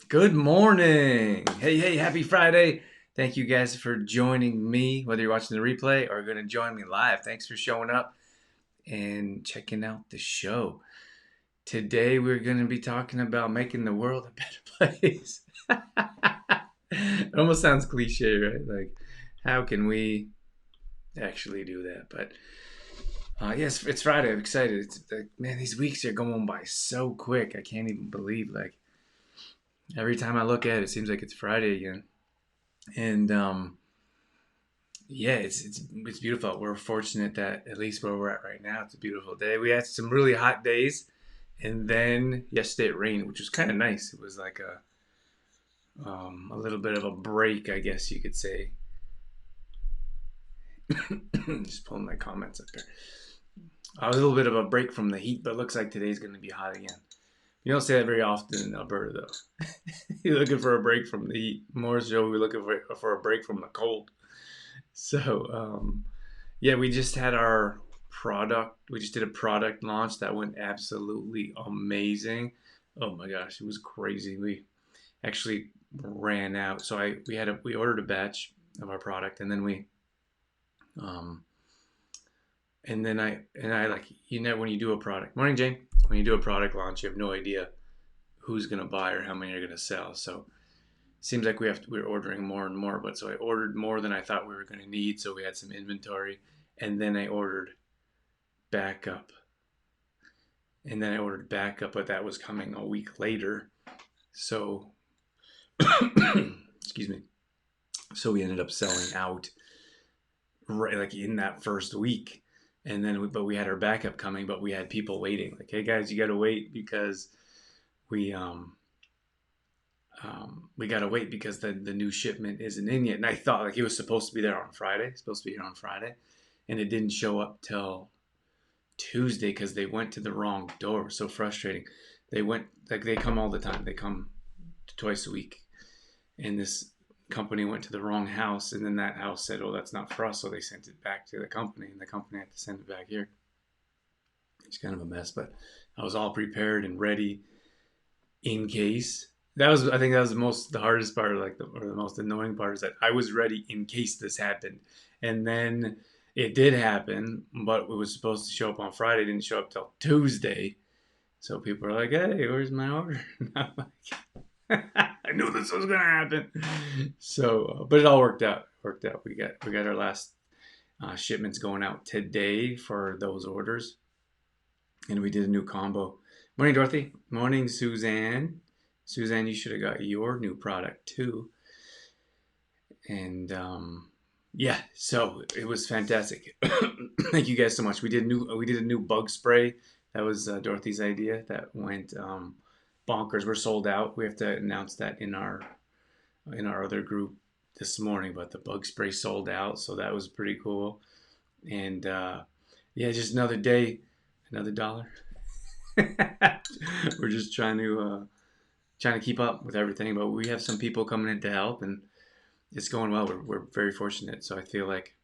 Good morning. Hey, happy Friday. Thank you guys for joining me, whether you're watching the replay or going to join me live. Thanks for showing up and checking out the show. Today, we're going to be talking about making the world a better place. It almost sounds cliche, right? Like, how can we actually do that? But yes, it's Friday. I'm excited. It's like, man, these weeks are going by so quick. I can't even believe, like, every time I look at it, it seems like it's Friday again. And yeah, it's beautiful. We're fortunate that at least where we're at right now, it's a beautiful day. We had some really hot days, and then yesterday it rained, which was kind of nice. It was like a little bit of a break, I guess you could say. Just pulling my comments up there. A little bit of a break from the heat, but it looks like today's going to be hot again. You don't say that very often in Alberta, though. You're looking for a break from the heat. More so, we're looking for a break from the cold. So, yeah, we just had our product. We just did a product launch that went absolutely amazing. Oh my gosh, it was crazy. We actually ran out. So we ordered a batch of our product, and then um I like, when you do a product. Morning, Jane. When you do a product launch, you have no idea who's gonna buy or how many are gonna sell. So seems like we're ordering more and more. But so I ordered more than I thought we were gonna need. So we had some inventory, and then I ordered backup. And then I ordered backup, but that was coming a week later. So, excuse me. So we ended up selling out right like in that first week. And then, but we had our backup coming, but we had people waiting. Like, hey guys, you got to wait because we we got to wait because the new shipment isn't in yet. And I thought like it was supposed to be there on Friday, supposed to be here on Friday, and it didn't show up till Tuesday because they went to the wrong door. It was so frustrating. They went like they come all the time. They come twice a week, and this company went to the wrong house, and then that house said, "Oh, that's not for us," so they sent it back to the company, and the company had to send it back here. It's kind of a mess, but I was all prepared and ready in case. I think that was the hardest part, like or the most annoying part, is that I was ready in case this happened, and then it did happen, but it was supposed to show up on Friday, it didn't show up till Tuesday. So people are like, "Hey, where's my order?" And I'm like, I knew this was gonna happen. So, but it all worked out. Worked out. We got our last shipments going out today for those orders, and we did a new combo. Morning, Dorothy. Morning, Suzanne. Suzanne, you should have got your new product too. And yeah, so it was fantastic. Thank you guys so much. We did a new bug spray. That was Dorothy's idea. That went bonkers. We're sold out. We have to announce that in our other group this morning. But the bug spray sold out, so that was pretty cool. And yeah, just another day, another dollar. We're just trying to keep up with everything, but we have some people coming in to help, and it's going well. We're very fortunate. So I feel like,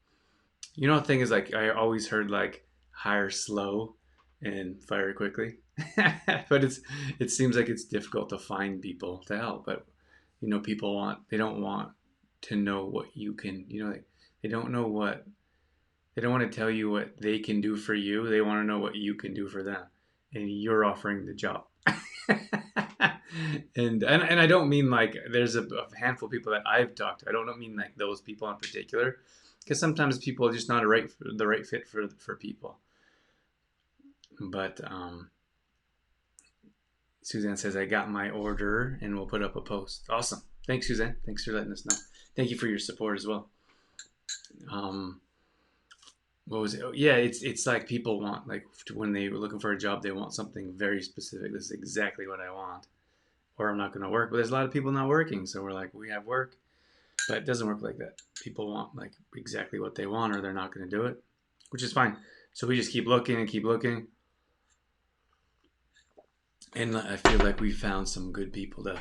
the thing is, like, I always heard like hire slow and fire quickly, but it seems like it's difficult to find people to help. But they don't want to know what you can. Like, they don't know what they don't want to tell you what they can do for you. They want to know what you can do for them, and you're offering the job. And I don't mean like there's a handful of people that I've talked to. I don't mean like those people in particular, because sometimes people are just not the right fit for people. But Suzanne says I got my order and we'll put up a post. Awesome. Thanks, Suzanne. Thanks for letting us know. Thank you for your support as well. What was it? Oh, yeah, it's like people want, like, when they were looking for a job, they want something very specific. This is exactly what I want, or I'm not going to work. But there's a lot of people not working, so we're like, we have work, but it doesn't work like that. People want like exactly what they want, or they're not going to do it, which is fine. So we just keep looking and keep looking, and I feel like we found some good people to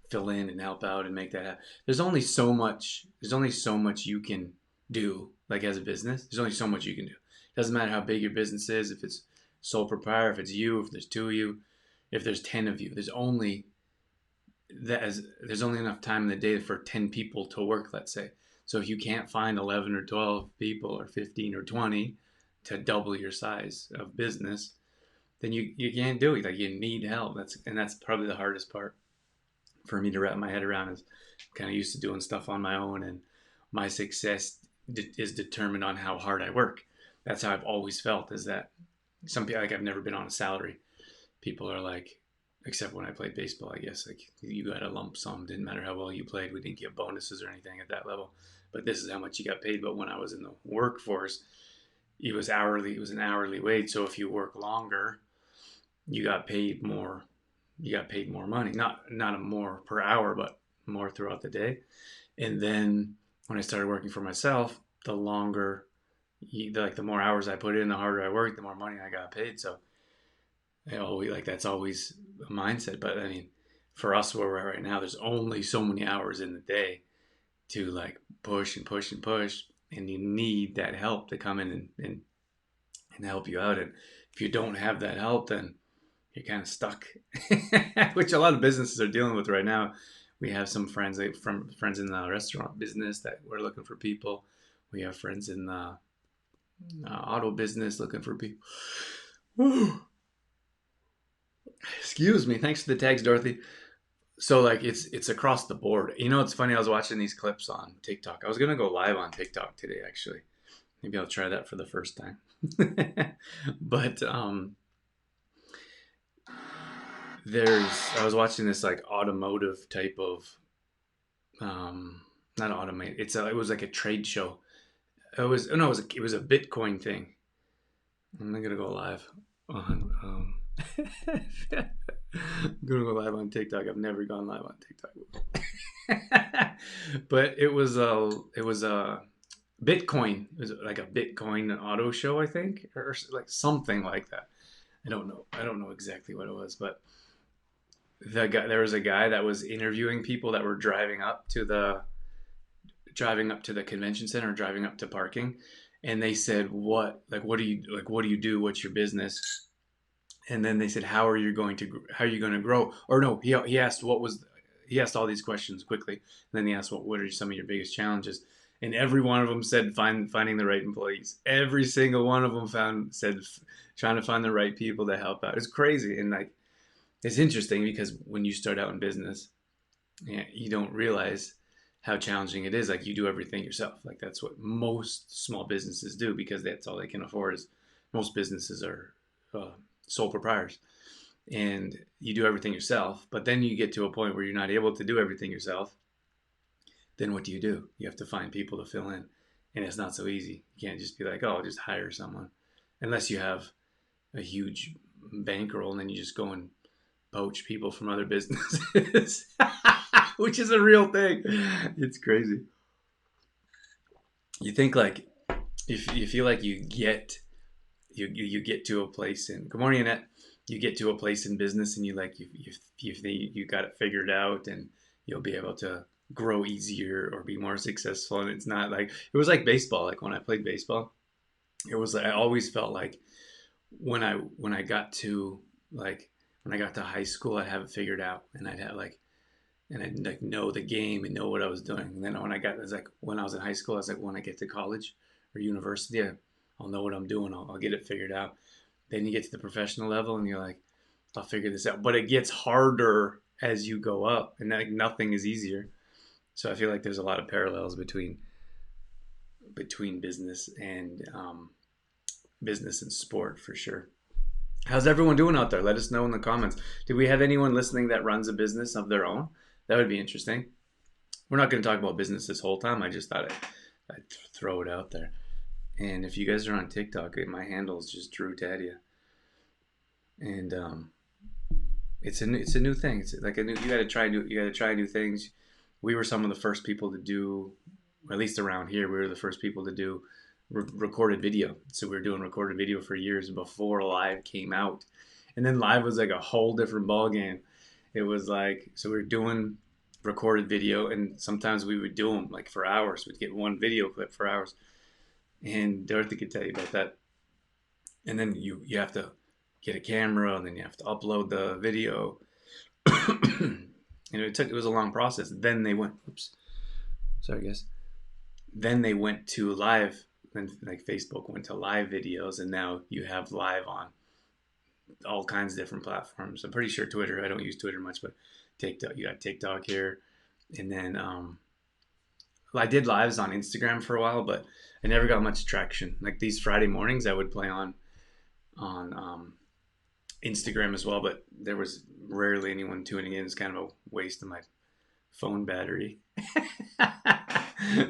fill in and help out and make that happen. There's only so much. There's only so much you can do. Like, as a business, there's only so much you can do. It doesn't matter how big your business is. If it's sole proprietor, if it's you, if there's two of you, if there's 10 of you, there's only there's only enough time in the day for 10 people to work, let's say. So if you can't find 11 or 12 people or 15 or 20 to double your size of business, then you can't do it. Like, you need help. That's probably the hardest part for me to wrap my head around. Is kind of used to doing stuff on my own, and my success is determined on how hard I work. That's how I've always felt, is that some people, like, I've never been on a salary. People are like, except when I played baseball, I guess, like, you got a lump sum. Didn't matter how well you played. We didn't get bonuses or anything at that level. But this is how much you got paid. But when I was in the workforce, it was hourly. It was an hourly wage. So if you work longer, you got paid more. You got paid more money. Not more per hour, but more throughout the day. And then when I started working for myself, the longer, the more hours I put in, the harder I worked, the more money I got paid. So I always, like, that's always a mindset. But I mean, for us where we're at right now, there's only so many hours in the day to, like, push and push and push, and you need that help to come in and help you out. And if you don't have that help, then you're kind of stuck, which a lot of businesses are dealing with right now. We have some friends, like, from friends in the restaurant business, that we're looking for people. We have friends in the auto business looking for people. Excuse me. Thanks for the tags, Dorothy. So, like, it's across the board. You know, it's funny. I was watching these clips on TikTok. I was gonna go live on TikTok today, actually. Maybe I'll try that for the first time. But I was watching this, like, automotive type of, not automated. It was like a trade show. It was a Bitcoin thing. I'm not gonna go live on I'm gonna go live on TikTok. I've never gone live on TikTok. But it was a Bitcoin. It was like a Bitcoin auto show, I think, or like something like that. I don't know. I don't know exactly what it was, but there was a guy that was interviewing people that were driving up to the convention center, driving up to parking, and they said, what do you do? What's your business? And then they said, how are you going to grow? Or no, he asked he asked all these questions quickly. And then he asked, what are some of your biggest challenges? And every one of them said finding the right employees. Every single one of them said trying to find the right people to help out. It's crazy. And, like, it's interesting because when you start out in business, yeah, you don't realize how challenging it is. Like, you do everything yourself. Like, that's what most small businesses do, because that's all they can afford. Is most businesses are sole proprietors, and you do everything yourself. But then you get to a point where you're not able to do everything yourself. Then what do? You have to find people to fill in, and it's not so easy. You can't just be like, oh, I'll just hire someone, unless you have a huge bankroll, and then you just go and poach people from other businesses, which is a real thing. It's crazy. You think, like, if you feel like you get to a place in, good morning, Annette. You get to a place in business, and you think you got it figured out, and you'll be able to grow easier or be more successful. And it's not like, it was like baseball. Like, when I played baseball, it was like, I always felt like when I got to, like, when I got to high school, I'd have it figured out, and I'd, like, know the game and know what I was doing. And then it was like, when I was in high school, I was like, when I get to college or university, I'll know what I'm doing. I'll get it figured out. Then you get to the professional level, and you're like, I'll figure this out. But it gets harder as you go up, and, like, nothing is easier. So I feel like there's a lot of parallels between business and business and sport, for sure. How's everyone doing out there? Let us know in the comments. Do we have anyone listening that runs a business of their own? That would be interesting. We're not going to talk about business this whole time. I just thought I'd throw it out there. And if you guys are on TikTok, my handle is just Drew Tadia. And it's a new thing. It's like you got to try new things. We were some of the first people to do, at least around here, we were the first people to do recorded video. So we were doing recorded video for years before live came out. And then live was like a whole different ball game. It was like, so we were doing recorded video, and sometimes we would do them like for hours. We'd get one video clip for hours. And Dorothy could tell you about that. And then you have to get a camera, and then you have to upload the video. And it was a long process. Then they went, oops, sorry guys. Then they went to live, and like Facebook went to live videos, and now you have live on all kinds of different platforms. I'm pretty sure Twitter. I don't use Twitter much, but TikTok. You got TikTok here, and then I did lives on Instagram for a while, but I never got much traction. Like these Friday mornings, I would play on Instagram as well, but there was rarely anyone tuning in. It's kind of a waste of my phone battery.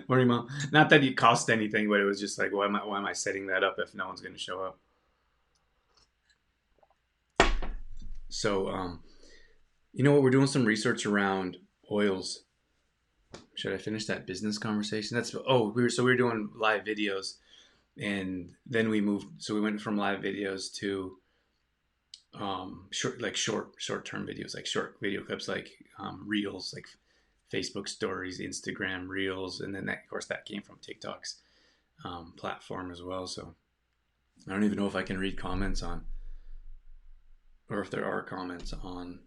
Morning, mom. Not that it cost anything, but it was just like, why am I setting that up if no one's going to show up? So, you know what? We're doing some research around oils. Should I finish that business conversation? We were doing live videos, and then we moved. So we went from live videos to short term videos, like short video clips, like reels, like Facebook stories, Instagram reels, and then of course that came from TikTok's platform as well. So I don't even know if I can read comments on, or if there are comments on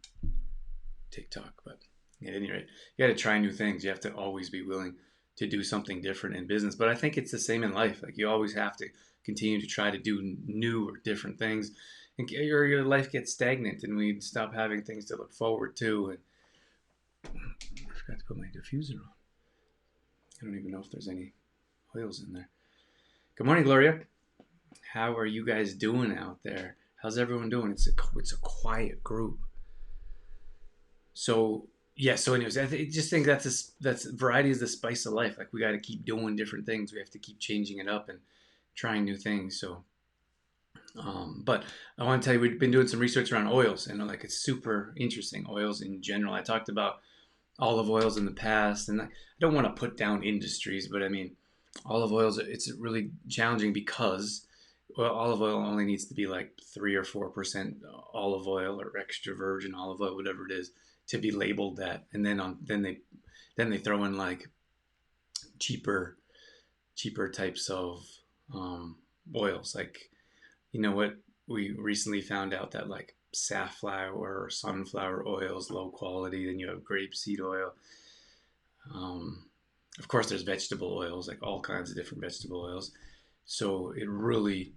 TikTok, but at any rate, you got to try new things. You have to always be willing to do something different in business. But I think it's the same in life. Like you always have to continue to try to do new or different things, and your life gets stagnant, and we stop having things to look forward to. And I forgot to put my diffuser on. I don't even know if there's any oils in there. Good morning, Gloria. How are you guys doing out there? How's everyone doing? It's a quiet group. So yeah. So anyways, just think that's variety is the spice of life. Like we got to keep doing different things. We have to keep changing it up and trying new things. So, but I want to tell you, we've been doing some research around oils, and like it's super interesting. Oils in general. I talked about olive oils in the past, and I don't want to put down industries, but I mean, olive oils. It's really challenging because olive oil only needs to be like 3 or 4% olive oil or extra virgin olive oil, whatever it is, to be labeled that. And then they throw in like cheaper types of oils. Like you know what we recently found out that like safflower or sunflower oil is low quality. Then you have grapeseed oil. Um, of course, there's vegetable oils, like all kinds of different vegetable oils. So it really,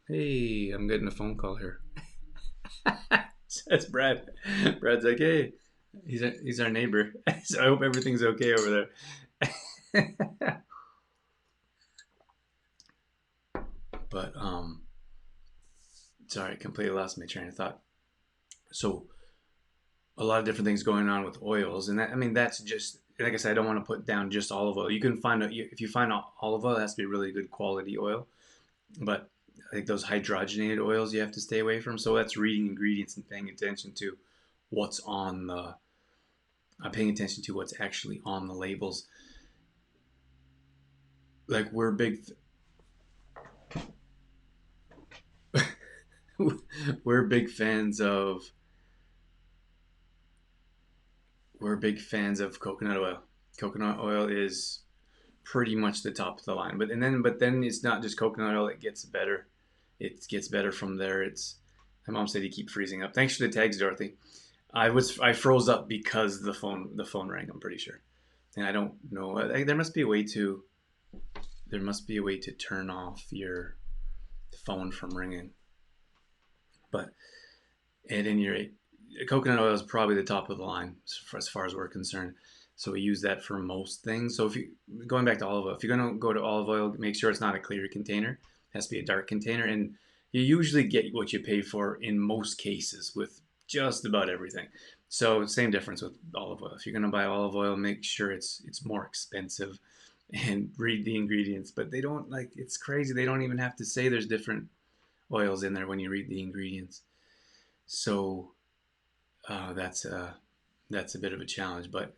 hey, I'm getting a phone call here. That's Brad. Brad's like, hey, he's our neighbor. So I hope everything's okay over there. But sorry, I completely lost my train of thought. So a lot of different things going on with oils, and that, I mean, that's just like I said. I don't want to put down just olive oil. You can find if you find olive oil, it has to be really good quality oil. But I think those hydrogenated oils you have to stay away from. So that's reading ingredients and paying attention to what's on the, paying attention to what's actually on the labels. Like we're big fans of coconut oil. Coconut oil is pretty much the top of the line. But then it's not just coconut oil. It gets better. It gets better from there. It's My mom said you keep freezing up. Thanks for the tags, Dorothy. I froze up because the phone rang. I'm pretty sure, and I don't know. There must be a way to turn off your phone from ringing. But at any rate, coconut oil is probably the top of the line as far as we're concerned. So we use that for most things. So if you going back to olive oil, if you're gonna go to olive oil, make sure it's not a clear container. It has to be a dark container, and you usually get what you pay for in most cases with just about everything. So same difference with olive oil. If you're gonna buy olive oil, make sure it's more expensive, and read the ingredients. But they don't, like, it's crazy. They don't even have to say there's different oils in there when you read the ingredients. So that's a bit of a challenge. But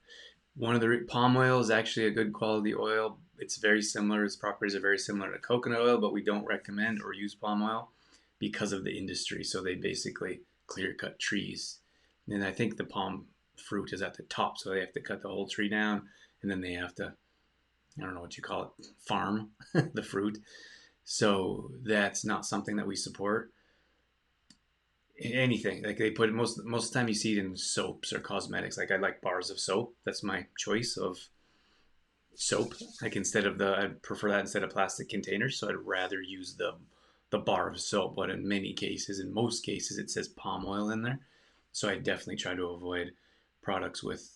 one of the palm oil is actually a good quality oil. It's very similar. Its properties are very similar to coconut oil, but we don't recommend or use palm oil because of the industry. So they basically clear cut trees, and I think the palm fruit is at the top, so they have to cut the whole tree down, and then they have to, I don't know what you call it, farm the fruit. So that's not something that we support. anything. Like they put most of the time you see it in soaps or cosmetics. Like I like bars of soap. That's my choice of soap. Like I prefer that instead of plastic containers. So I'd rather use the bar of soap. But in many cases, in most cases, it says palm oil in there. So I definitely try to avoid products with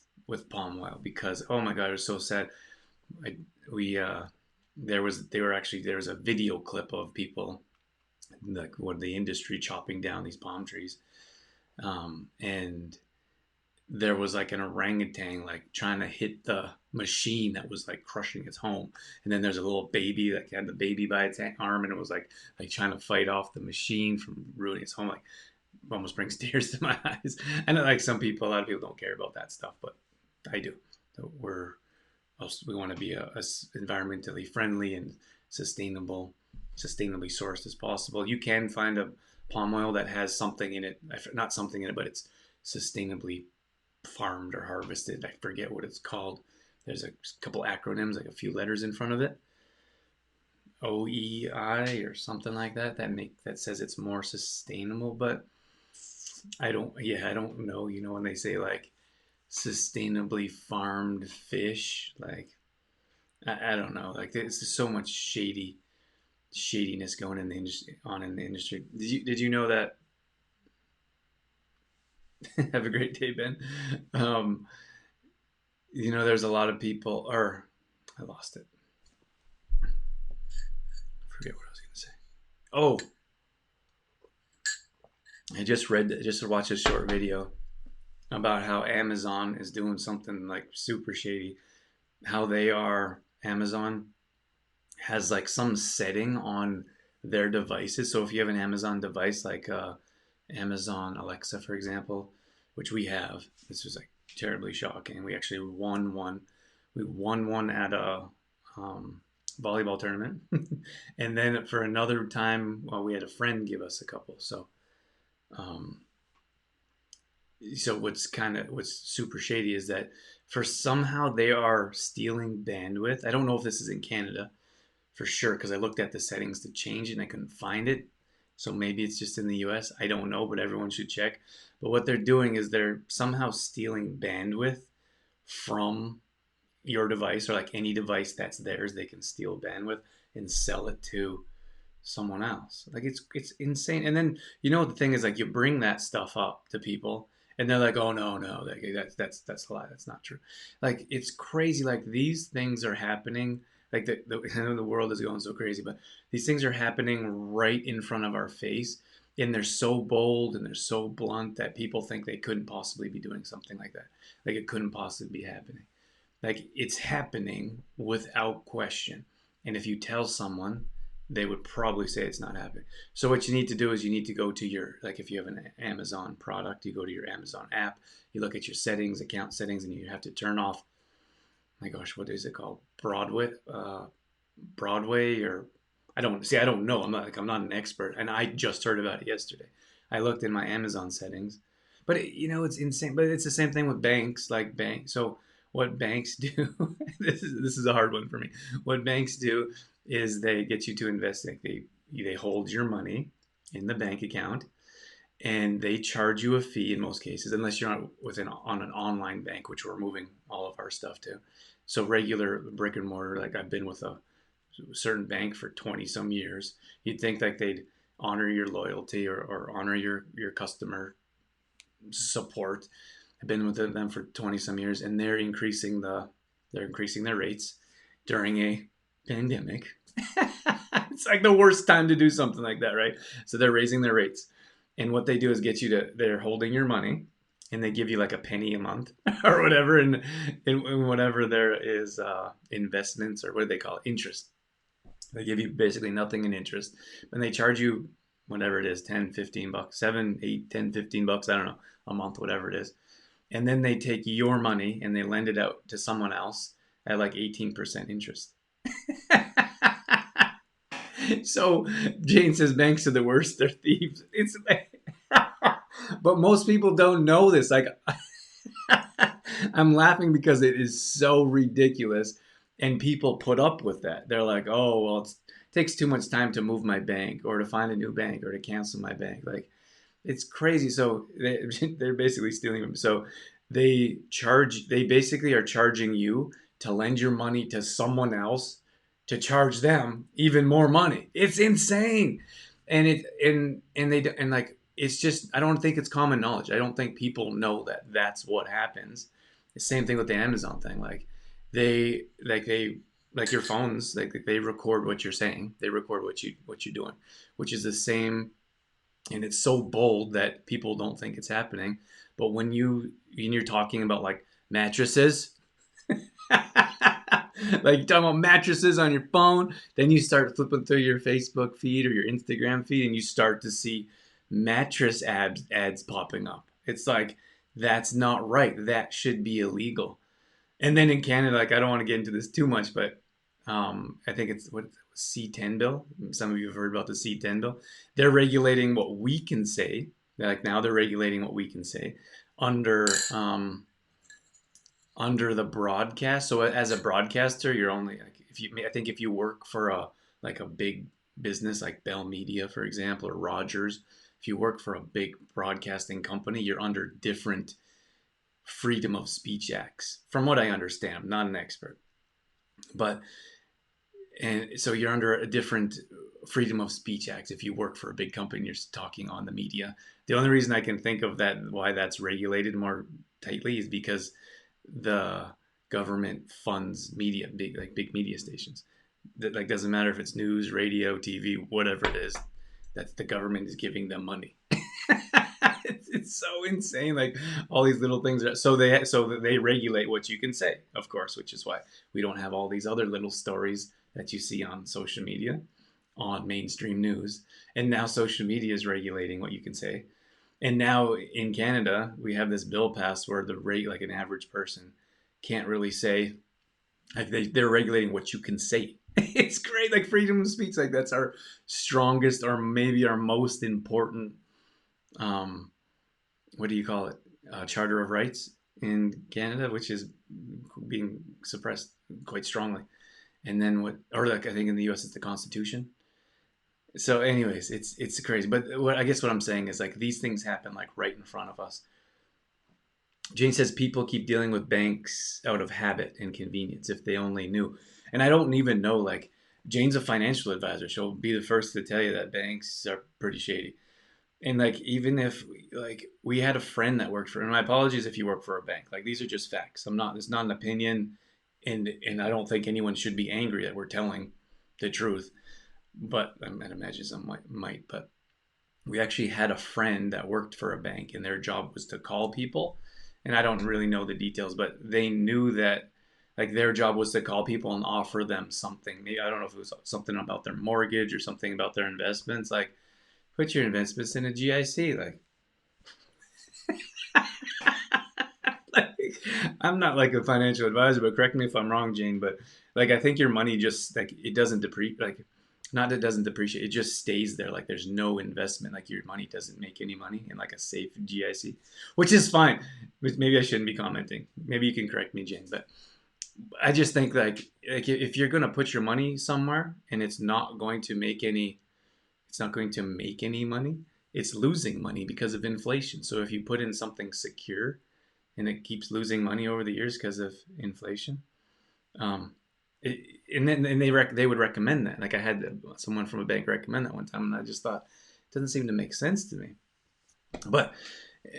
palm oil because oh my god, it was so sad. I, we there was a video clip of people like what the industry chopping down these palm trees, and there was like an orangutan like trying to hit the machine that was like crushing its home, and then there's a little baby that had the baby by its arm, and it was like trying to fight off the machine from ruining its home. Like almost brings tears to my eyes. I know like a lot of people don't care about that stuff, but I do. So we want to be as environmentally friendly and sustainable, sustainably sourced as possible. You can find a palm oil that has something in it, not something in it, but it's sustainably farmed or harvested. I forget what it's called. There's a couple acronyms, like a few letters in front of it. OEI or something like that. That says it's more sustainable, but I don't know. You know when they say like sustainably farmed fish, like I don't know. Like there's just so much shadiness going in the industry in the industry. Did you know that? Have a great day, Ben. Um, there's a lot of people. Or I lost it. I forget what I was going to say. Oh, just watched a short video about how Amazon is doing something like super shady. How Amazon has like some setting on their devices. So if you have an Amazon device like Amazon Alexa, for example, which we have, this was like terribly shocking. We actually won one. We won one at a volleyball tournament, and then for another time, well, we had a friend give us a couple. Um, so what's super shady is that for somehow they are stealing bandwidth. I don't know if this is in Canada for sure because I looked at the settings to change it and I couldn't find it. So maybe it's just in the US. I don't know, but everyone should check. But what they're doing is they're somehow stealing bandwidth from your device or like any device that's theirs. They can steal bandwidth and sell it to someone else. Like it's insane. And then the thing is like you bring that stuff up to people and they're like, oh no, that's a lie. That's not true. Like it's crazy. Like these things are happening. Like I know the world is going so crazy, but these things are happening right in front of our face. And they're so bold and they're so blunt that people think they couldn't possibly be doing something like that. Like it couldn't possibly be happening. Like it's happening without question. And if you tell someone, they would probably say it's not happening. So what you need to do is you need to go to like if you have an Amazon product, you go to your Amazon app, you look at your settings, account settings, and you have to turn off, my gosh, what is it called? Broadway or I don't know. I'm not an expert and I just heard about it yesterday. I looked in my Amazon settings, but it's insane. But it's the same thing with banks, like banks. So what banks do, this is a hard one for me. What banks do is they get you to invest. Like they hold your money in the bank account, and they charge you a fee in most cases, unless you're on an online bank, which we're moving all of our stuff to. So regular brick and mortar, like I've been with a certain bank for 20 some years, you'd think like they'd honor your loyalty or honor your customer support. I've been with them for 20 some years, and they're increasing their rates during a pandemic. It's like the worst time to do something like that, right? So they're raising their rates, and what they do is they're holding your money, and they give you like a penny a month or whatever, and in whatever there is investments, or what do they call it, interest. They give you basically nothing in interest, and they charge you whatever it is, 10, 15 bucks, 7, 8, 10, 15 bucks, I don't know, a month, whatever it is. And then they take your money and they lend it out to someone else at like 18% interest. So Jane says banks are the worst, they're thieves. It's but most people don't know this. Like I'm laughing because it is so ridiculous, and people put up with that. They're like, "Oh, well, it takes too much time to move my bank, or to find a new bank, or to cancel my bank." Like, It's crazy. So they're basically stealing them. So they basically are charging you to lend your money to someone else to charge them even more money. It's insane. And like, it's just, I don't think it's common knowledge. I don't think people know that that's what happens. The same thing with the Amazon thing. Like they like your phones, like they record what you're saying. They record what you're doing, which is the same, and it's so bold that people don't think it's happening. But when you're talking about like mattresses, like you're talking about mattresses on your phone, then you start flipping through your Facebook feed or your Instagram feed, and you start to see mattress ads popping up. It's like, that's not right. That should be illegal. And then in Canada, like, I don't want to get into this too much, but I think it's what, C10 bill. Some of you have heard about the C10 bill. They're regulating what we can say. Like now, they're regulating what we can say under under the broadcast. So as a broadcaster, you're only like, if you, I think if you work for a like a big business like Bell Media, for example, or Rogers, if you work for a big broadcasting company, you're under different freedom of speech acts, from what I understand. I'm not an expert, but and so you're under a different freedom of speech act if you work for a big company and you're talking on the media. The only reason I can think of that, why that's regulated more tightly, is because the government funds media, big media stations. That, like, doesn't matter if it's news, radio, TV, whatever it is, that the government is giving them money. It's so insane. Like all these little things are, so that they regulate what you can say, of course, which is why we don't have all these other little stories that you see on social media, on mainstream news. And now social media is regulating what you can say. And now in Canada, we have this bill passed where the rate, like an average person, can't really say, like they're regulating what you can say. It's great, like freedom of speech. Like that's our strongest, or maybe our most important, um, what do you call it? Charter of Rights in Canada, which is being suppressed quite strongly. And then what, or like I think in the U.S. it's the Constitution. So, anyways, it's crazy. But what I guess what I'm saying is like these things happen like right in front of us. Jane says people keep dealing with banks out of habit and convenience. If they only knew. And I don't even know, like, Jane's a financial advisor. She'll be the first to tell you that banks are pretty shady. And like, even if like we had a friend that worked for, and my apologies if you work for a bank, like these are just facts. I'm not, it's not an opinion, and I don't think anyone should be angry that we're telling the truth. But I imagine some might. But we actually had a friend that worked for a bank, and their job was to call people. And I don't really know the details, but they knew that like their job was to call people and offer them something. Maybe, I don't know if it was something about their mortgage or something about their investments. Like, put your investments in a GIC. Like, like, I'm not like a financial advisor, but correct me if I'm wrong, Jane. But like, I think your money just like it doesn't depreciate. Like, not that it doesn't depreciate, it just stays there. Like, there's no investment. Like, your money doesn't make any money in like a safe GIC, which is fine. Maybe I shouldn't be commenting. Maybe you can correct me, Jane. But I just think like if you're gonna put your money somewhere and it's not going to make any money. It's losing money because of inflation. So if you put in something secure and it keeps losing money over the years because of inflation, um, it, and then and they would recommend that. Like I had someone from a bank recommend that one time, and I just thought it doesn't seem to make sense to me. But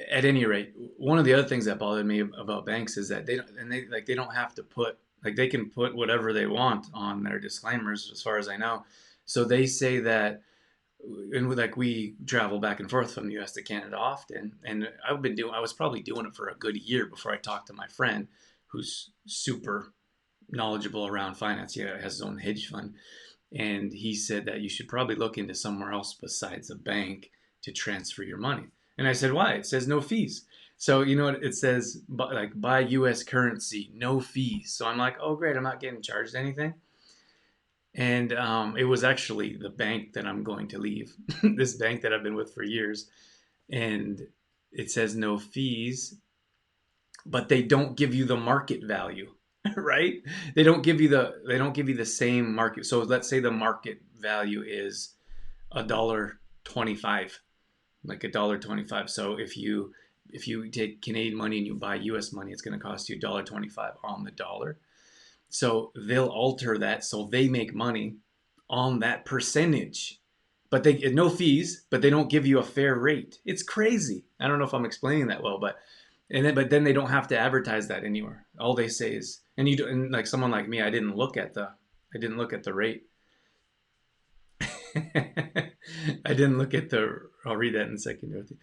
at any rate, one of the other things that bothered me about banks is that they don't have to put, like, they can put whatever they want on their disclaimers, as far as I know. So they say that, and like we travel back and forth from the U.S. to Canada often, and I was probably doing it for a good year before I talked to my friend, who's super knowledgeable around finance. He has his own hedge fund, and he said that you should probably look into somewhere else besides a bank to transfer your money. And I said, why? It says no fees. So you know what it says, like buy U.S. currency, no fees. So I'm like, oh great, I'm not getting charged anything. And it was actually the bank that I'm going to leave, this bank that I've been with for years. And it says no fees, but they don't give you the market value, right? They don't give you the same market. So let's say the market value is $1.25. like $1.25. So if you take Canadian money and you buy US money, it's going to cost you $1.25 on the dollar. So they'll alter that so they make money on that percentage. But they get no fees, but they don't give you a fair rate. It's crazy. I don't know if I'm explaining that well, but then they don't have to advertise that anywhere. All they say is, and you do, and like someone like me, I didn't look at the rate. I didn't look at the. I'll read that in a second, Dorothy.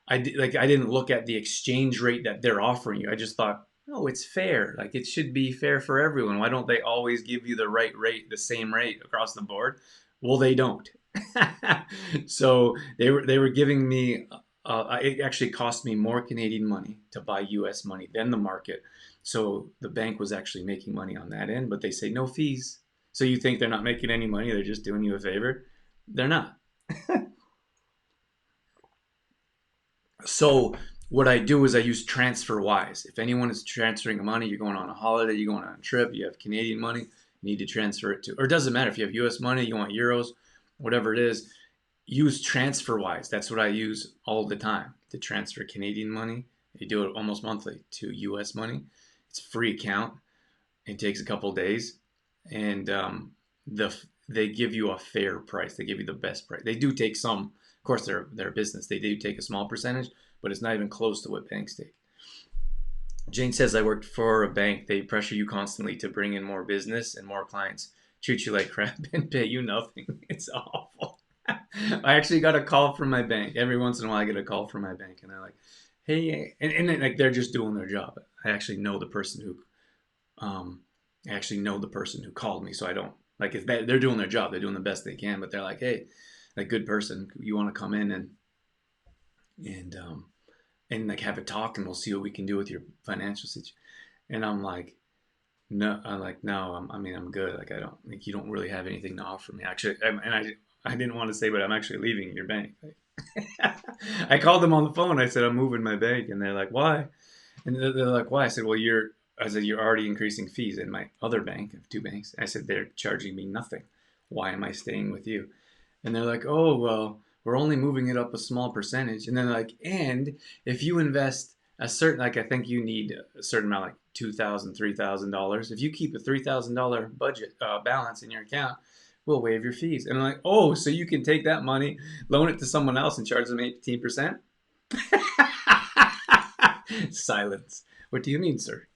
I didn't look at the exchange rate that they're offering you. I just thought, oh, it's fair. Like it should be fair for everyone. Why don't they always give you the right rate, the same rate across the board? Well, they don't. So they were giving me. It actually cost me more Canadian money to buy U.S. money than the market. So the bank was actually making money on that end, but they say no fees. So you think they're not making any money? They're just doing you a favor. They're not. So what I do is I use TransferWise. If anyone is transferring money, you're going on a holiday, you're going on a trip, you have Canadian money, you need to transfer it to, or it doesn't matter if you have US money, you want euros, whatever it is, use TransferWise. That's what I use all the time to transfer Canadian money. You do it almost monthly to US money. It's a free account. It takes a couple of days, and they give you a fair price. They give you the best price. They do take some, of course, they're a business. They do take a small percentage, but it's not even close to what banks take. Jane says, I worked for a bank. They pressure you constantly to bring in more business and more clients, treat you like crap, and pay you nothing. It's awful. I actually got a call from my bank. Every once in a while, I get a call from my bank, and they're like, hey, and like they're just doing their job. I actually know the person who um, I actually know the person who called me, so I don't like if they're doing their job, they're doing the best they can. But they're like, hey, like good person, you want to come in and and like have a talk, and we'll see what we can do with your financial situation. And I'm like, no, I mean, I'm good. Like I don't like you don't really have anything to offer me. Actually, and I didn't want to say, but I'm actually leaving your bank. Like, I called them on the phone. I said I'm moving my bank, and they're like, why? And they're like, why? I said, well, you're already increasing fees in my other bank. I have two banks. I said, they're charging me nothing. Why am I staying with you? And they're like, oh, well, we're only moving it up a small percentage. And then like, and if you invest a certain, like, I think you need a certain amount, like $2,000, $3,000. If you keep a $3,000 budget balance in your account, we'll waive your fees. And I'm like, oh, so you can take that money, loan it to someone else and charge them 18%? Silence. What do you mean, sir?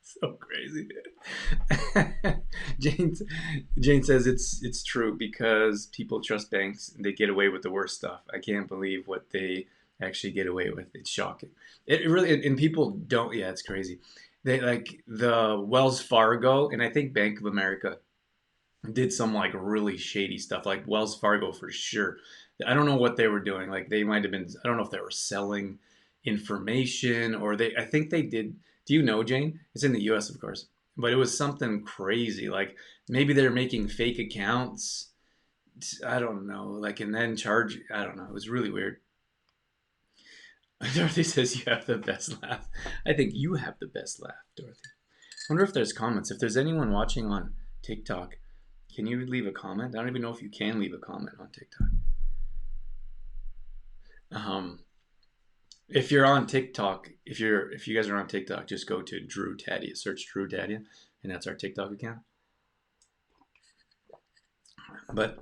So crazy. Jane, Jane says it's true because people trust banks and they get away with the worst stuff. I can't believe what they actually get away with. It's shocking. It really and people don't. Yeah, it's crazy. They like the Wells Fargo and I think Bank of America did some like really shady stuff. Like Wells Fargo for sure. I don't know what they were doing. Like they might have been. I don't know if they were selling information or they. I think they did. Do you know, Jane? It's in the U.S. of course, but it was something crazy. Like maybe they're making fake accounts. I don't know. Like and then charge. I don't know. It was really weird. Dorothy says you have the best laugh. I think you have the best laugh, Dorothy. I wonder if there's comments. If there's anyone watching on TikTok, can you leave a comment? I don't even know if you can leave a comment on TikTok. Um, if you're on TikTok, if you guys are on TikTok, just go to Drew Tadia, search Drew Tadia, and that's our TikTok account. But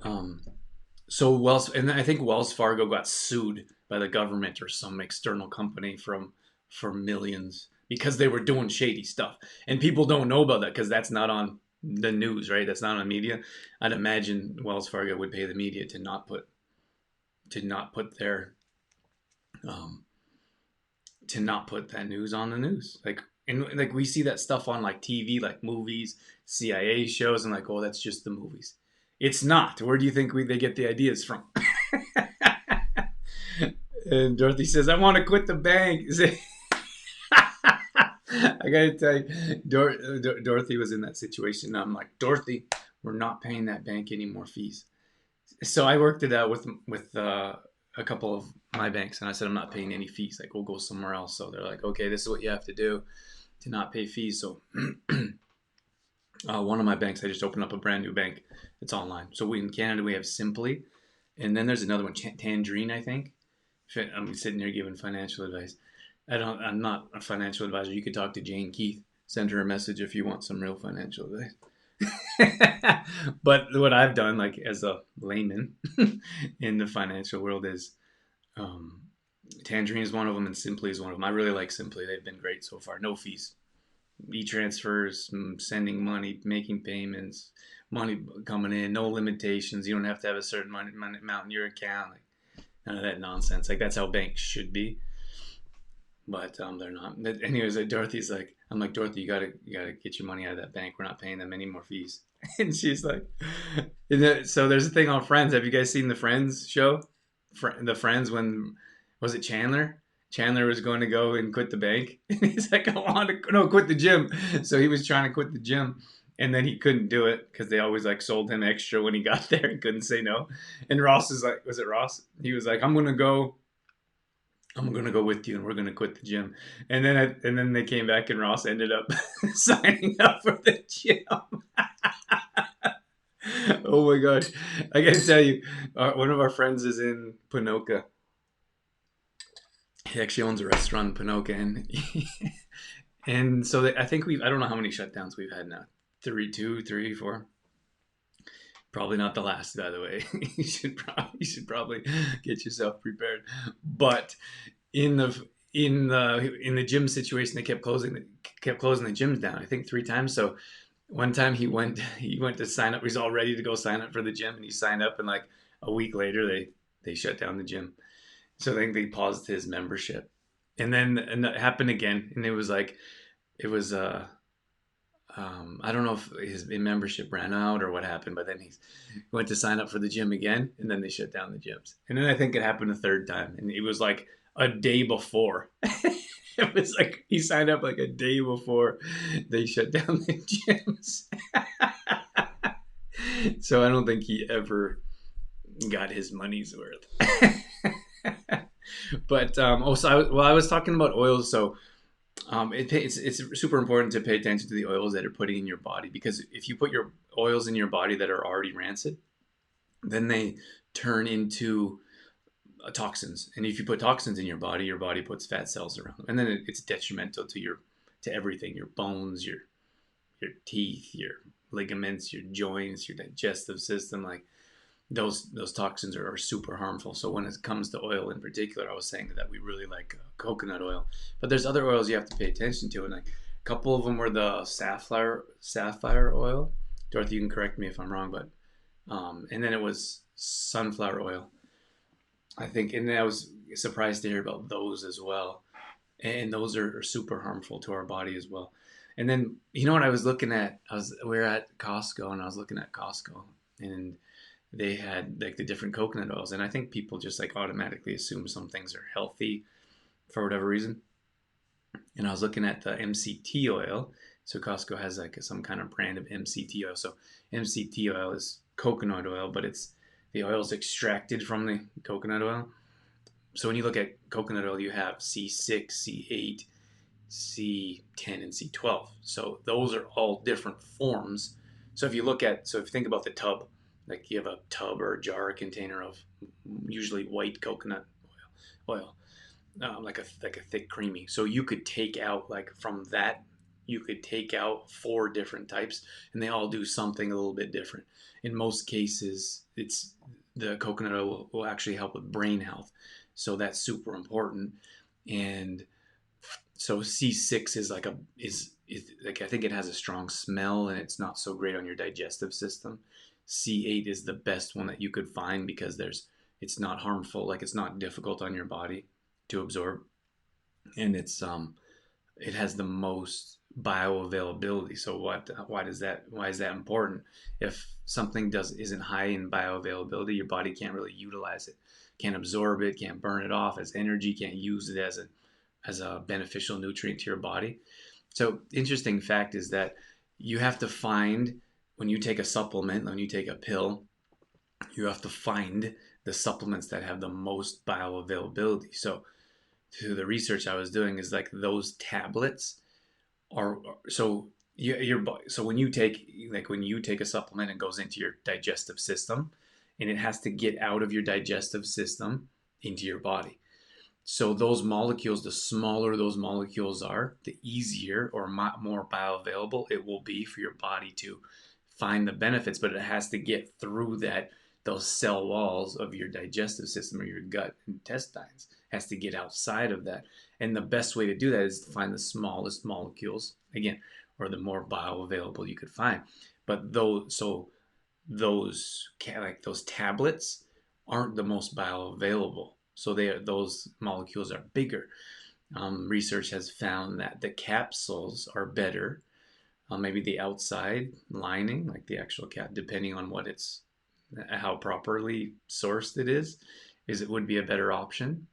so Wells, and I think Wells Fargo got sued by the government or some external company for millions because they were doing shady stuff, and people don't know about that because that's not on the news, right? That's not on media. I'd imagine Wells Fargo would pay the media to not put their um, to not put that news on the news. Like and like we see that stuff on like TV, like movies, CIA shows, and like oh that's just the movies. It's not. Where do you think they get the ideas from? And Dorothy says, "I want to quit the bank." I gotta tell you, Dorothy was in that situation. I'm like, Dorothy, we're not paying that bank any more fees. So I worked it out with a couple of my banks, and I said I'm not paying any fees. Like we'll go somewhere else. So they're like, okay, this is what you have to do to not pay fees. So one of my banks, I just opened up a brand new bank. It's online. So we in Canada we have Simply. And then there's another one, Tangerine, I think. I'm sitting here giving financial advice. I'm not a financial advisor. You could talk to Jane Keith. Send her a message if you want some real financial advice. But what I've done, like as a layman in the financial world, is um, Tangerine is one of them, and Simply is one of them. I really like Simply. They've been great so far. No fees, e-transfers, sending money, making payments, money coming in, no limitations. You don't have to have a certain money amount in your account. Like, none of that nonsense. Like that's how banks should be, but they're not. Anyways, Dorothy's like, I'm like, Dorothy, you gotta get your money out of that bank. We're not paying them any more fees. And she's like, so there's a thing on Friends. Have you guys seen the Friends show? The Friends, when was it Chandler? Chandler was going to go and quit the bank, and he's like, I want to no quit the gym. So he was trying to quit the gym, and then he couldn't do it because they always like sold him extra when he got there. He couldn't say no. And Ross is like, was it Ross? He was like, I'm gonna go with you, and we're gonna quit the gym. And then they came back, and Ross ended up signing up for the gym. Oh my gosh, I gotta tell you, one of our friends is in Panoka. He actually owns a restaurant in Panoka, and and so I think I don't know how many shutdowns we've had now. Two, three, four. Probably not the last, by the way. You should probably get yourself prepared. But in the gym situation, they kept closing the gyms down. I think 3 times. So one time he went to sign up. He's all ready to go sign up for the gym, and he signed up, and like a week later they shut down the gym. So I think they paused his membership, and that happened again, and it was I don't know if his membership ran out or what happened, but then he went to sign up for the gym again, and then they shut down the gyms. And then I think it happened a third time, and it was like a day before. It was like he signed up like a day before they shut down the gyms. So I don't think he ever got his money's worth. But so I was talking about oils. So it's super important to pay attention to the oils that are putting in your body, because if you put your oils in your body that are already rancid, then they turn into toxins. And if you put toxins in your body puts fat cells around them, and then it's detrimental to everything, your bones, your teeth, your ligaments, your joints, your digestive system. Like those toxins are super harmful. So when it comes to oil in particular, I was saying that we really like coconut oil, but there's other oils you have to pay attention to, and like a couple of them were the sapphire oil. Dorothy, you can correct me if I'm wrong, but and then it was sunflower oil, I think, and I was surprised to hear about those as well. And those are super harmful to our body as well. And then you know what I was looking at? We were at Costco, and I was looking at Costco, and they had like the different coconut oils, and I think people just like automatically assume some things are healthy for whatever reason. And I was looking at the MCT oil. So Costco has like some kind of brand of MCT oil. So MCT oil is coconut oil, but it's the oil is extracted from the coconut oil. So when you look at coconut oil, you have C6, C8, C10, and C12. So those are all different forms. So if you think about the tub, like you have a tub or a jar, a container of usually white coconut oil, like a thick creamy. So you could take out like from that, you could take out 4 different types, and they all do something a little bit different. In most cases, it's the coconut oil will actually help with brain health, so that's super important. And so C6 is like, I think it has a strong smell, and it's not so great on your digestive system. C8 is the best one that you could find because it's not harmful, like it's not difficult on your body to absorb, and it has the most bioavailability. So why is that important? If something isn't high in bioavailability, your body can't really utilize it, can't absorb it, can't burn it off as energy, can't use it as a beneficial nutrient to your body. So interesting fact is that you have to find, when you take a supplement, when you take a pill, you have to find the supplements that have the most bioavailability. So to the research I was doing is like those tablets are so so when you take a supplement, it goes into your digestive system, and it has to get out of your digestive system into your body. So those molecules, the smaller those molecules are, the easier or more bioavailable it will be for your body to find the benefits, but it has to get through those cell walls of your digestive system or your gut intestines. It has to get outside of that. And the best way to do that is to find the smallest molecules, again, or the more bioavailable you could find. But those tablets aren't the most bioavailable. So those molecules are bigger. Research has found that the capsules are better. Maybe the outside lining, like the actual cap, depending on how properly sourced it is, it would be a better option.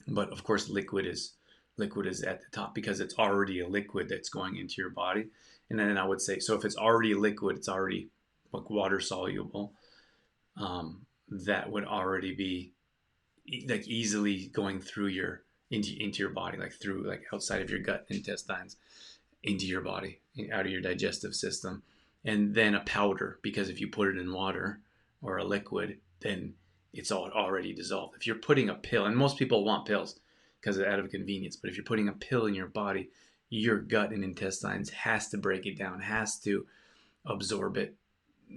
But of course, liquid is at the top because it's already a liquid that's going into your body. And then I would say, so if it's already a liquid, it's already like water soluble. That would already be like easily going through into your body, like through like outside of your gut intestines into your body, out of your digestive system. And then a powder, because if you put it in water or a liquid, then it's already dissolved. If you're putting a pill, and most people want pills because out of convenience, but if you're putting a pill in your body, your gut and intestines has to break it down, has to absorb it,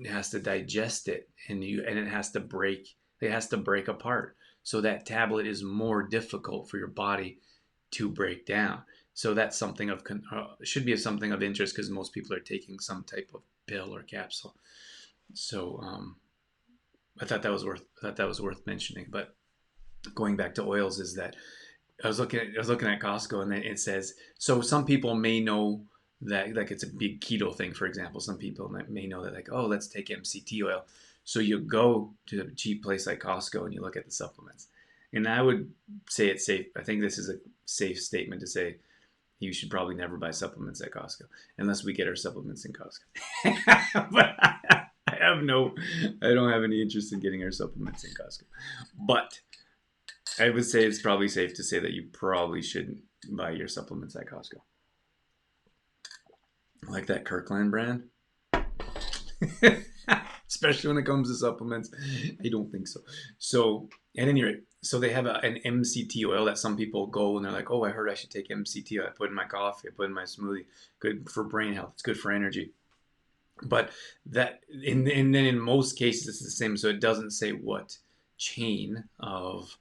has to digest it, and it has to break apart. So that tablet is more difficult for your body to break down. So that's something should be something of interest because most people are taking some type of pill or capsule. So I thought that was worth mentioning. But going back to oils, is that I was looking at Costco, and then it says, so some people may know that like it's a big keto thing, for example. Some people may know that like, oh, let's take MCT oil. So you go to a cheap place like Costco and you look at the supplements. And I would say it's safe. I think this is a safe statement to say you should probably never buy supplements at Costco unless we get our supplements in Costco. But I don't have any interest in getting our supplements in Costco. But I would say it's probably safe to say that you probably shouldn't buy your supplements at Costco. Like that Kirkland brand. Especially when it comes to supplements. I don't think so. So, at any rate, so they have an MCT oil that some people go and they're like, oh, I heard I should take MCT oil. I put it in my coffee. I put it in my smoothie. Good for brain health. It's good for energy. But and then in most cases, it's the same. So it doesn't say what chain of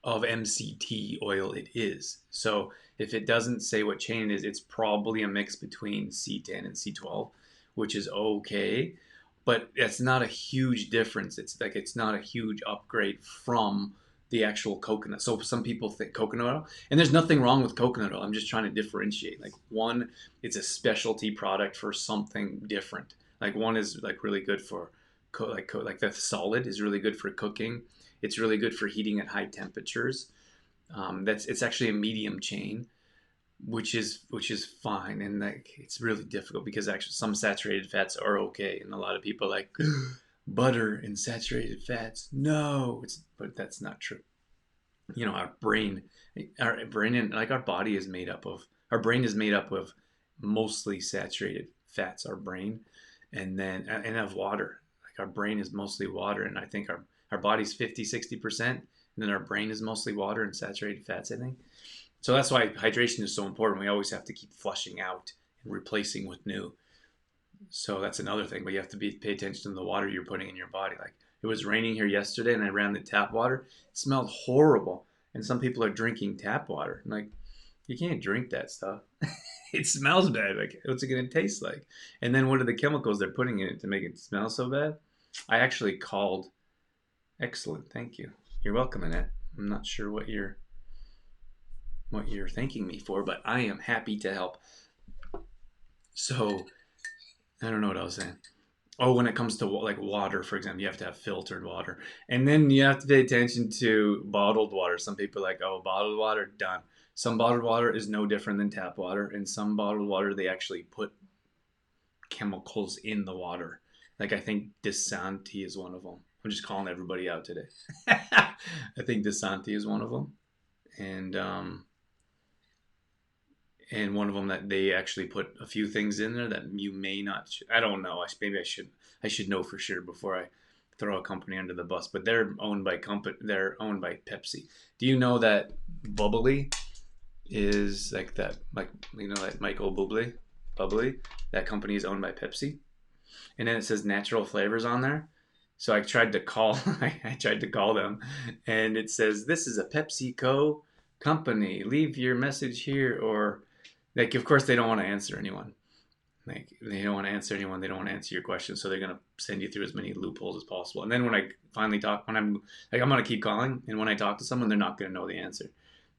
MCT oil it is. So if it doesn't say what chain it is, it's probably a mix between C10 and C12, which is okay, but it's not a huge difference. It's not a huge upgrade from the actual coconut. So some people think coconut oil, and there's nothing wrong with coconut oil. I'm just trying to differentiate. Like one, it's a specialty product for something different. Like one is like really good for like the solid is really good for cooking. It's really good for heating at high temperatures. It's actually a medium chain, which is fine, and like it's really difficult because actually some saturated fats are okay, and a lot of people are like butter and saturated fats. No, but that's not true. You know, our brain and like our brain is made up of mostly saturated fats. Our brain, and of water. Like our brain is mostly water, and I think our body's 50-60%, and then our brain is mostly water and saturated fats, I think. So that's why hydration is so important. We always have to keep flushing out and replacing with new. So that's another thing, but you have to pay attention to the water you're putting in your body. Like it was raining here yesterday and I ran the tap water. It smelled horrible. And some people are drinking tap water. I'm like, you can't drink that stuff. It smells bad. Like, what's it going to taste like? And then what are the chemicals they're putting in it to make it smell so bad? I actually called. Excellent. Thank you. You're welcome, Annette. I'm not sure what you're thanking me for, but I am happy to help. So I don't know what I was saying. Oh, when it comes to like water, for example, you have to have filtered water, and then you have to pay attention to bottled water. Some people are like, oh, bottled water, done. Some bottled water is no different than tap water, and some bottled water they actually put chemicals in the water. Like I think Desanti is one of them. I'm just calling everybody out today. I think Desanti is one of them, and and one of them that they actually put a few things in there that you may not. I don't know. Maybe I should know for sure before I throw a company under the bus. But they're owned by company. They're owned by Pepsi. Do you know that bubbly is like that? Like that Michael Bublé, bubbly. That company is owned by Pepsi, and then it says natural flavors on there. So I tried to call. I tried to call them, and it says this is a PepsiCo company. Leave your message here, or like, of course, they don't want to answer anyone. Like, they don't want to answer anyone. They don't want to answer your questions, so they're gonna send you through as many loopholes as possible. And then when I finally talk, when I'm like, I'm gonna keep calling, and when I talk to someone, they're not gonna know the answer.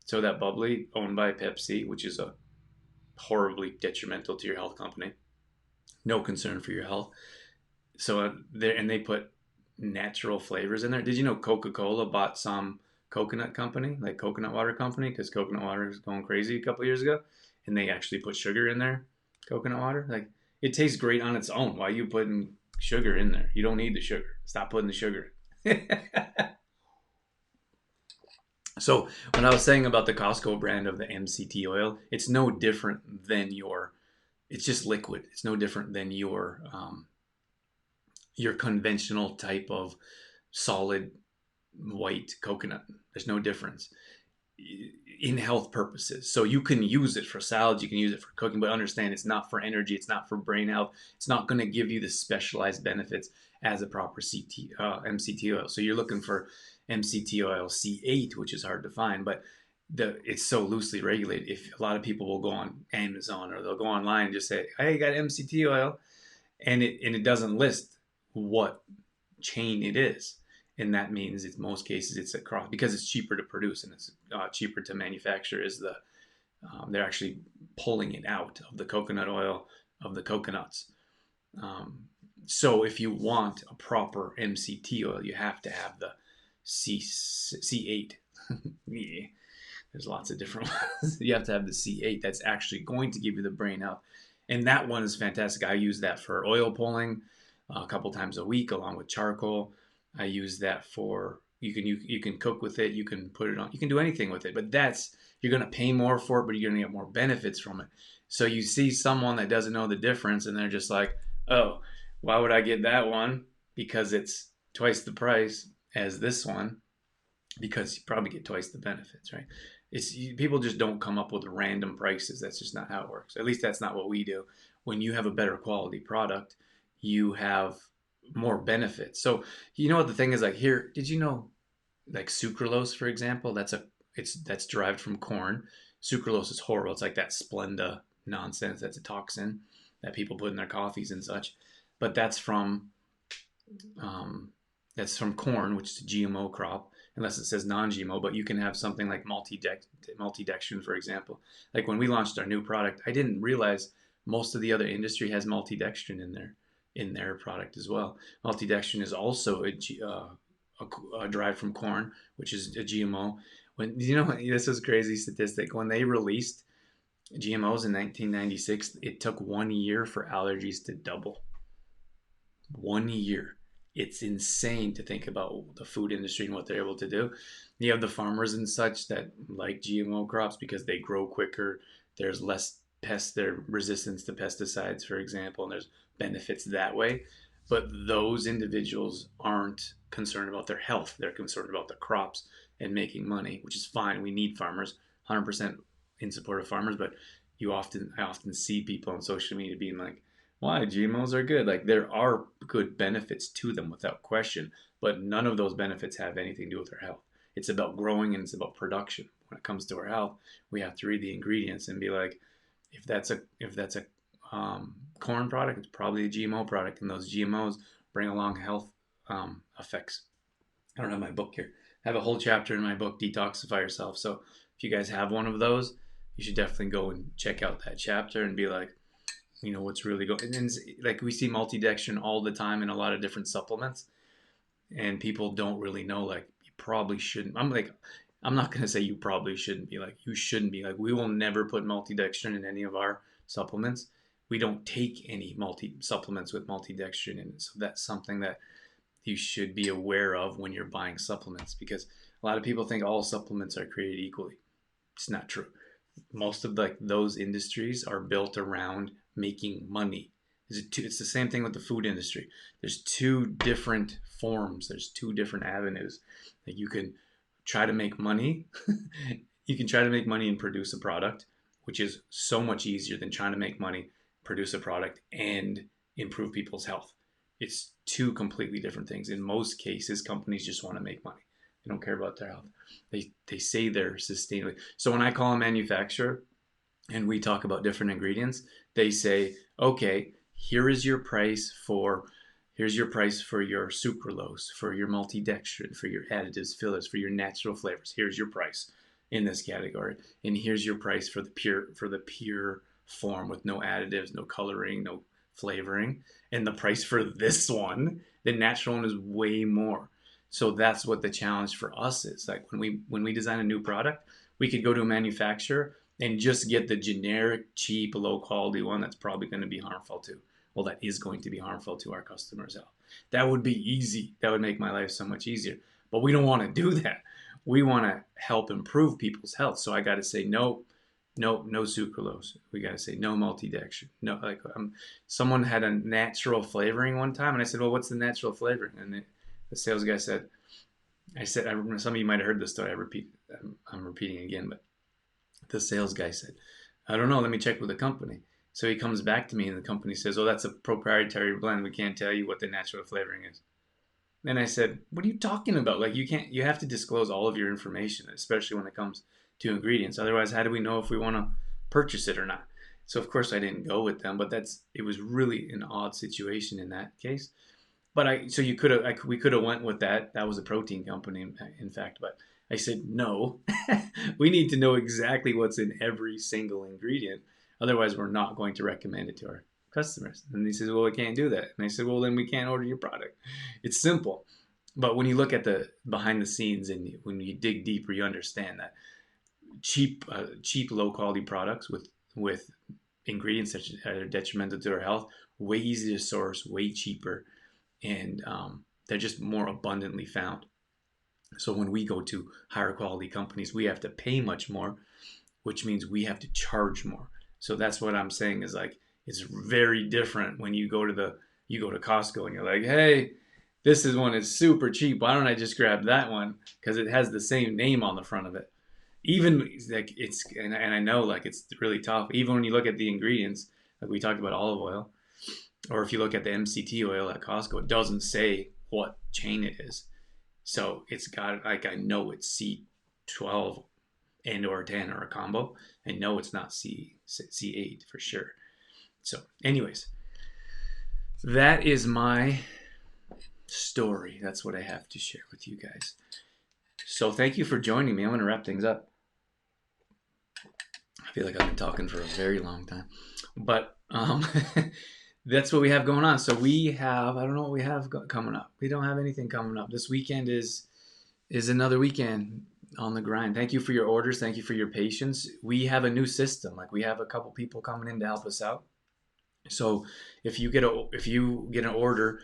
So that bubbly, owned by Pepsi, which is a horribly detrimental to your health company, no concern for your health. So there, and they put natural flavors in there. Did you know Coca-Cola bought some coconut company, like coconut water company, because coconut water was going crazy a couple years ago, and they actually put sugar in there, coconut water. Like, it tastes great on its own. Why are you putting sugar in there? You don't need the sugar. Stop putting the sugar in. So when I was saying about the Costco brand of the MCT oil, it's no different than your. It's just liquid. It's no different than your conventional type of solid white coconut. There's no difference in health purposes. So you can use it for salads, you can use it for cooking, but understand it's not for energy, it's not for brain health. It's not going to give you the specialized benefits as a proper MCT oil. So you're looking for MCT oil C8, which is hard to find, but it's so loosely regulated. If a lot of people will go on Amazon or they'll go online and just say, "Hey, I got MCT oil," and it doesn't list what chain it is, and that means in most cases it's across, because it's cheaper to produce and it's cheaper to manufacture. Is the They're actually pulling it out of the coconut oil of the coconuts. So if you want a proper MCT oil, you have to have the C8. Yeah. There's lots of different ones. You have to have the C8 that's actually going to give you the brain health. And that one is fantastic. I use that for oil pulling a couple times a week along with charcoal. I use that for you can cook with it, you can put it on, you can do anything with it. But that's you're gonna pay more for it, but you're gonna get more benefits from it. So you see someone that doesn't know the difference, and they're just like, oh, why would I get that one? Because it's twice the price as this one, because you probably get twice the benefits, right? People just don't come up with random prices. That's just not how it works. At least that's not what we do. When you have a better quality product, you have more benefits. So you know what the thing is, like, here, did you know, like, sucralose, for example, that's derived from corn. Sucralose is horrible. It's like that Splenda nonsense. That's a toxin that people put in their coffees and such. But um, that's from corn, which is a GMO crop, unless it says non-GMO. But you can have something like multidextrin, for example. Like when we launched our new product, I didn't realize most of the other industry has multidextrin in their product as well. Multidextrin is also derived from corn, which is a GMO. When you know this is a crazy statistic. When they released GMOs in 1996, it took 1 year for allergies to double. 1 year. It's insane to think about the food industry and what they're able to do. You have the farmers and such that like GMO crops because they grow quicker. There's less their resistance to pesticides, for example, and there's benefits that way. But those individuals aren't concerned about their health. They're concerned about the crops and making money, which is fine. We need farmers, 100% in support of farmers. But I often see people on social media being like, why GMOs are good. Like, there are good benefits to them without question, but none of those benefits have anything to do with our health. It's about growing and it's about production. When it comes to our health, we have to read the ingredients and be like, if that's a corn product, it's probably a GMO product, and those GMOs bring along health effects. I don't have my book here. I have a whole chapter in my book, Detoxify Yourself. So if you guys have one of those, you should definitely go and check out that chapter and be like, what's really going. And then, like, we see multidextrin all the time in a lot of different supplements, and people don't really know, like, you probably shouldn't. I'm not gonna say you probably shouldn't be, like, you shouldn't be, like, we will never put multidextrin in any of our supplements. We don't take any multi supplements with multidextrin in it. So that's something that you should be aware of when you're buying supplements, because a lot of people think all supplements are created equally. It's not true. Most of those industries are built around making money. It's the same thing with the food industry. There's two different forms. There's two different avenues that you can try to make money. You can try to make money and produce a product, which is so much easier than trying to make money, produce a product, and improve people's health. It's two completely different things. In most cases, companies just want to make money. They don't care about their health. They say they're sustainable. So when I call a manufacturer and we talk about different ingredients, they say, okay, here is your price for here's your price for your sucralose, for your maltodextrin, for your additives, fillers, for your natural flavors. Here's your price in this category, and here's your price for the pure form with no additives, no coloring, no flavoring, and the price for this one, the natural one, is way more. So that's what the challenge for us is. Like when we design a new product, we could go to a manufacturer and just get the generic, cheap, low quality one that's probably going to be harmful to. Well, that is going to be harmful to our customers' health. That would be easy. That would make my life so much easier. But we don't want to do that. We want to help improve people's health. So I got to say no, no sucralose. We got to say no maltodextrin. No, someone had a natural flavoring one time, and I said, well, what's the natural flavoring? And the sales guy said, some of you might have heard this story. I'm repeating again, but the sales guy said, I don't know, let me check with the company. So he comes back to me and the company says, oh, that's a proprietary blend. We can't tell you what the natural flavoring is. And I said, what are you talking about? Like you have to disclose all of your information, especially when it comes to ingredients. Otherwise, how do we know if we want to purchase it or not? So of course I didn't go with them, but it was really an odd situation in that case. But we could have went with that. That was a protein company, in fact. But I said no. We need to know exactly what's in every single ingredient. Otherwise, we're not going to recommend it to our customers. And he says, well, we can't do that. And I said, well, then we can't order your product. It's simple. But when you look at the behind the scenes and when you dig deeper, you understand that cheap, low quality products with ingredients that are detrimental to our health, way easier to source, way cheaper, and they're just more abundantly found. So when we go to higher quality companies, we have to pay much more, which means we have to charge more. So that's what I'm saying is like it's very different when you go to Costco and you're like, hey, this is one is super cheap. Why don't I just grab that one? Because it has the same name on the front of it. Even like and I know like it's really tough. Even when you look at the ingredients, like we talked about olive oil, or if you look at the MCT oil at Costco, it doesn't say what chain it is. So it's got, like, I know it's C12 and or 10 or a combo. I know it's not C8 for sure. So anyways, that is my story. That's what I have to share with you guys. So thank you for joining me. I'm going to wrap things up. I feel like I've been talking for a very long time. But that's what we have going on. So we have, I don't know what we have coming up. We don't have anything coming up. This weekend is another weekend on the grind. Thank you for your orders. Thank you for your patience. We have a new system. Like we have a couple people coming in to help us out. So if you get an order,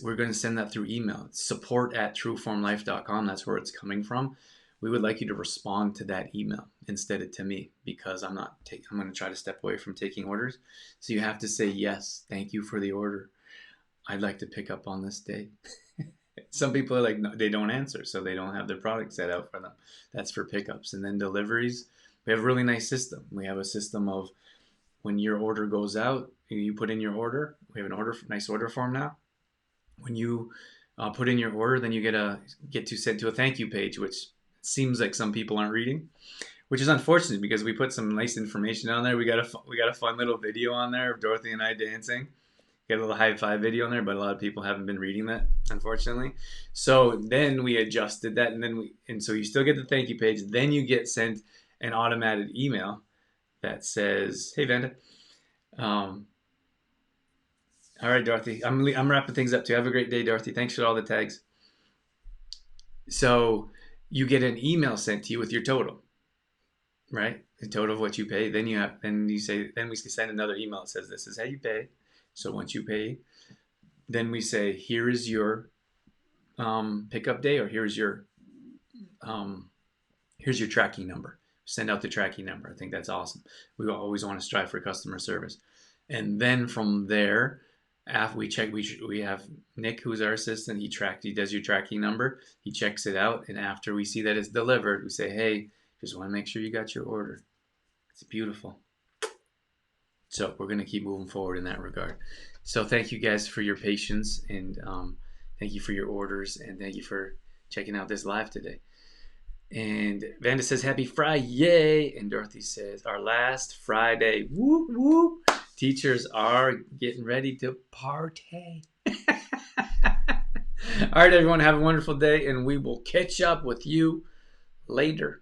we're going to send that through email. It's support@trueformlife.com. That's where it's coming from. We would like you to respond to that email instead of to me, because I'm going to try to step away from taking orders. So you have to say, yes, thank you for the order. I'd like to pick up on this day. Some people are like, no, they don't answer, so they don't have their product set out for them. That's for pickups. And then deliveries, we have a really nice system. We have a system of when your order goes out, you put in your order. We have nice order form now. When you put in your order, then you get to send to a thank you page, which seems like some people aren't reading, which is unfortunate because we put some nice information on there. We got a fun little video on there of Dorothy and I dancing. Got a little high five video on there, but a lot of people haven't been reading that, unfortunately. So then we adjusted that, and so you still get the thank you page. Then you get sent an automated email that says, "Hey, Vanda. All right, Dorothy. I'm wrapping things up too. Have a great day, Dorothy. Thanks for all the tags." So you get an email sent to you with your total, right? The total of what you pay. Then we send another email that says, this is how you pay. So once you pay, then we say, here is your pickup day, or here's your tracking number. send out the tracking number. I think that's awesome. We always want to strive for customer service. And then from there, after we check, we have Nick, who's our assistant. He does your tracking number. He checks it out, and after we see that it's delivered, we say, hey, just want to make sure you got your order. It's beautiful. So we're going to keep moving forward in that regard. So thank you guys for your patience, and thank you for your orders, and thank you for checking out this live today. And Vanda says, happy Friday. And Dorothy says, our last Friday. Whoop, whoop. Teachers are getting ready to party. All right, everyone, have a wonderful day, and we will catch up with you later.